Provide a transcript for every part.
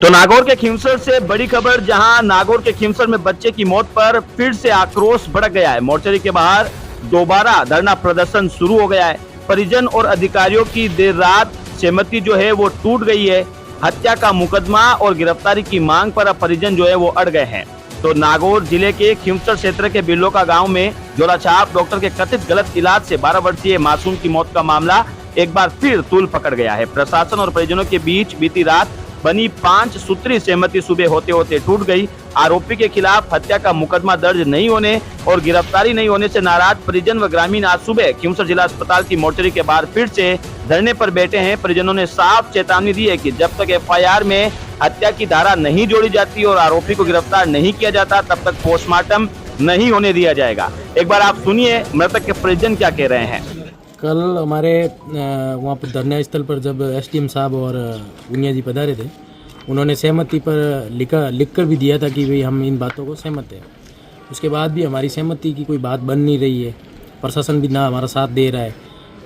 तो नागौर के खिमसर से बड़ी खबर, जहां नागौर के खिमसर में बच्चे की मौत पर फिर से आक्रोश भड़क गया है। मोर्चरी के बाहर दोबारा धरना प्रदर्शन शुरू हो गया है। परिजन और अधिकारियों की देर रात सहमति जो है वो टूट गई है। हत्या का मुकदमा और गिरफ्तारी की मांग पर अब परिजन जो है वो अड़ गए हैं। तो नागौर जिले के खिमसर क्षेत्र के बिल्लोका गांव में झोलाछाप डॉक्टर के कथित गलत इलाज से 12 वर्षीय मासूम की मौत का मामला एक बार फिर तूल पकड़ गया है। प्रशासन और परिजनों के बीच बीती रात बनी 5 सूत्री सहमति सुबह होते होते टूट गई। आरोपी के खिलाफ हत्या का मुकदमा दर्ज नहीं होने और गिरफ्तारी नहीं होने से नाराज परिजन व ग्रामीण आज सुबह खिमसर जिला अस्पताल की मोर्चरी के बाहर फिर से धरने पर बैठे हैं। परिजनों ने साफ चेतावनी दी है कि जब तक एफआईआर में हत्या की धारा नहीं जोड़ी जाती और आरोपी को गिरफ्तार नहीं किया जाता, तब तक पोस्टमार्टम नहीं होने दिया जाएगा। एक बार आप सुनिए मृतक के परिजन क्या कह रहे हैं। कल हमारे वहाँ पर धरना स्थल पर जब एसडीएम साहब और उनिया जी पधारे थे, उन्होंने सहमति पर लिख कर भी दिया था कि भाई हम इन बातों को सहमत हैं। उसके बाद भी हमारी सहमति की कोई बात बन नहीं रही है। प्रशासन भी ना हमारा साथ दे रहा है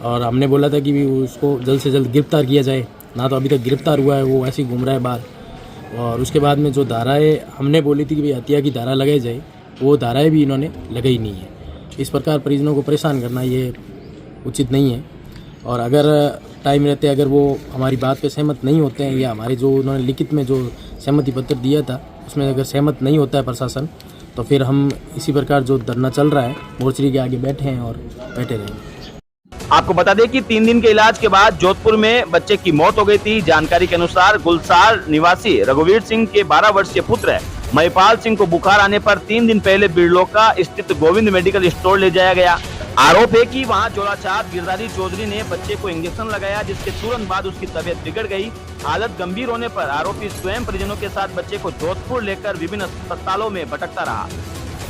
और हमने बोला था कि भी उसको जल्द से जल्द गिरफ्तार किया जाए, ना तो अभी तक गिरफ्तार हुआ है, वो ऐसे ही घूम रहा है बाहर। और उसके बाद में जो धाराएँ हमने बोली थी कि भाई हत्या की धारा लगाई जाए, वो धाराएँ भी इन्होंने लगाई नहीं है। इस प्रकार परिजनों को परेशान करना ये उचित नहीं है। और अगर टाइम रहते अगर वो हमारी बात पे सहमत नहीं होते हैं या हमारे जो उन्होंने लिखित में जो सहमति पत्र दिया था उसमें अगर सहमत नहीं होता है प्रशासन, तो फिर हम इसी प्रकार जो धरना चल रहा है मोर्चरी के आगे बैठे हैं और बैठे रहेंगे। आपको बता दें कि 3 दिन के इलाज के बाद जोधपुर में बच्चे की मौत हो गई थी। जानकारी के अनुसार गुलसार निवासी रघुवीर सिंह के 12 वर्षीय पुत्र महिपाल सिंह को बुखार आने पर 3 दिन पहले बिरलोका स्थित गोविंद मेडिकल स्टोर ले जाया गया। आरोप है कि वहां झोलाछाप गिरधारी चौधरी ने बच्चे को इंजेक्शन लगाया, जिसके तुरंत बाद उसकी तबीयत बिगड़ गई। हालत गंभीर होने पर आरोपी स्वयं परिजनों के साथ बच्चे को जोधपुर लेकर विभिन्न अस्पतालों में भटकता रहा।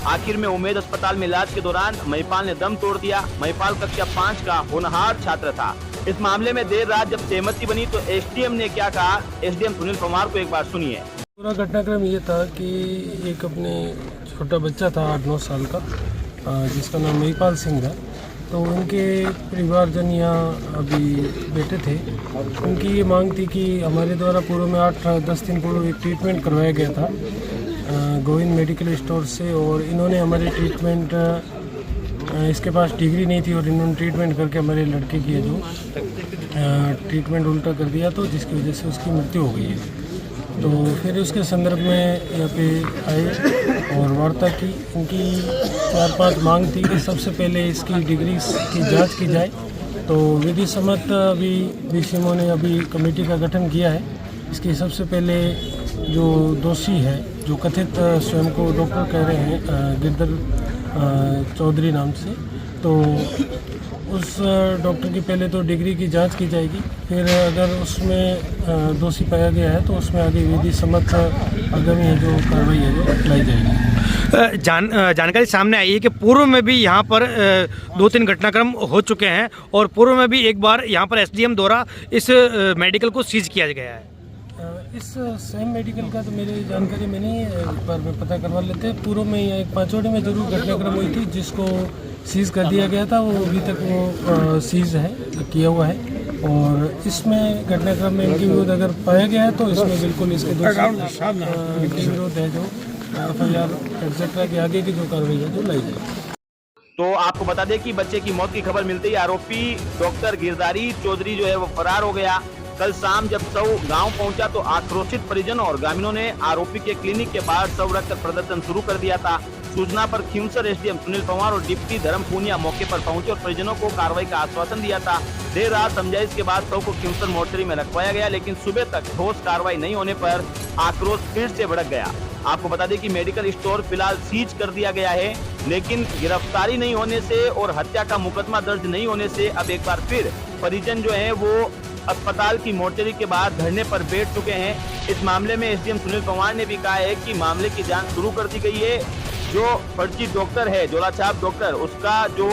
आखिर में उम्मेद अस्पताल में इलाज के दौरान महिपाल ने दम तोड़ दिया। महिपाल कक्षा 5 का होनहार छात्र था। इस मामले में देर रात जब सहमति बनी तो एसडीएम ने क्या कहा, एसडीएम सुनील पवार को एक बार सुनिए। पूरा घटनाक्रम ये था कि एक अपने छोटा बच्चा था 8-9 साल का, जिसका नाम महिपाल सिंह था। तो उनके परिवारजन यहाँ अभी बैठे थे। उनकी ये मांग थी कि हमारे द्वारा पूर्व में 8-10 दिन पूर्व एक ट्रीटमेंट करवाया गया था गोविंद मेडिकल स्टोर से, और इन्होंने हमारे ट्रीटमेंट इसके पास डिग्री नहीं थी और इन्होंने ट्रीटमेंट करके हमारे लड़के की जो ट्रीटमेंट उल्टा कर दिया, तो जिसकी वजह से उसकी मृत्यु हो गई है। तो फिर उसके संदर्भ में यहाँ पे आए और वार्ता की। इनकी 4-5 मांग थी कि सबसे पहले इसकी डिग्री की जांच की जाए। तो विधि सम्मत अभी बीसीएमओ ने अभी कमेटी का गठन किया है। इसकी सबसे पहले जो दोषी है, जो कथित स्वयं को डॉक्टर कह रहे हैं गिरधर चौधरी नाम से, तो उस डॉक्टर की पहले तो डिग्री की जांच की जाएगी। फिर अगर उसमें दोषी पाया गया है तो उसमें आगे विधि सम्मत आगामी जो कार्रवाई है वो लाई जाएगी। जानकारी सामने आई है कि पूर्व में भी यहाँ पर 2-3 घटनाक्रम हो चुके हैं और पूर्व में भी एक बार यहाँ पर एसडीएम द्वारा इस मेडिकल को सीज किया गया है। इस सेम मेडिकल का तो मेरी जानकारी में नहीं है, एक बार मैं पता करवा लेते हैं। पूर्व में या एक पांचोड़ी में जरूर घटनाक्रम हुई थी जिसको सीज कर दिया गया था, वो अभी तक वो सीज है, किया हुआ है। और इसमें घटनाक्रम में इनके विरोध अगर पाया गया है तो इसमें बिल्कुल इसके विरोध है जो एफआईआर एक्सेट्रा के आगे की जो कार्रवाई है जो लाई जाएगी। तो आपको बता दें कि बच्चे की मौत की खबर मिलते ही आरोपी डॉक्टर गिरधारी चौधरी जो है वो फरार हो गया। कल शाम जब शव गांव पहुंचा तो आक्रोशित परिजन और ग्रामीणों ने आरोपी के क्लिनिक के बाहर शव रखकर प्रदर्शन शुरू कर दिया था। सूचना पर खिमसर एसडीएम सुनील पवार और डिप्टी धर्म पूनिया मौके पर पहुंचे और परिजनों को कार्रवाई का आश्वासन दिया था। देर रात समझाइश के बाद शव को खिमसर मोर्चरी में रखवाया गया, लेकिन सुबह तक ठोस कार्रवाई नहीं होने पर आक्रोश फिर से भड़क गया। आपको बता दें कि मेडिकल स्टोर फिलहाल सीज कर दिया गया है, लेकिन गिरफ्तारी नहीं होने से और हत्या का मुकदमा दर्ज नहीं होने से अब एक बार फिर परिजन जो है वो अस्पताल की मोर्चरी के बाहर धरने पर बैठ चुके हैं। इस मामले में एसडीएम सुनील पवार ने भी कहा है कि मामले की जांच शुरू कर दी गई है। जो फर्जी डॉक्टर है झोलाछाप डॉक्टर, उसका जो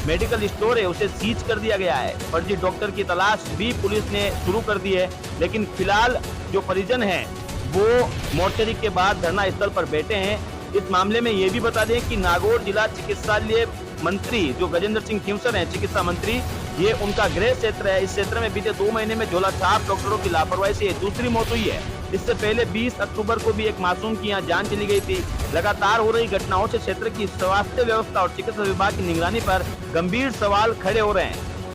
मेडिकल स्टोर है उसे सीज कर दिया गया है। फर्जी डॉक्टर की तलाश भी पुलिस ने शुरू कर दी है, लेकिन फिलहाल जो परिजन हैं वो मोर्चरी के बाद धरना स्थल पर बैठे हैं। इस मामले में ये भी बता दें कि नागौर जिला चिकित्सालय मंत्री जो गजेंद्र सिंह खिमसर हैं, चिकित्सा मंत्री, ये उनका गृह क्षेत्र है। इस क्षेत्र में बीते 2 महीने में झोलाछाप डॉक्टरों की लापरवाही से दूसरी मौत हुई है। इससे पहले 20 अक्टूबर को भी एक मासूम की यहाँ जान चली गई थी। लगातार हो रही घटनाओं से क्षेत्र की स्वास्थ्य व्यवस्था और चिकित्सा विभाग की निगरानी पर गंभीर सवाल खड़े हो रहे हैं।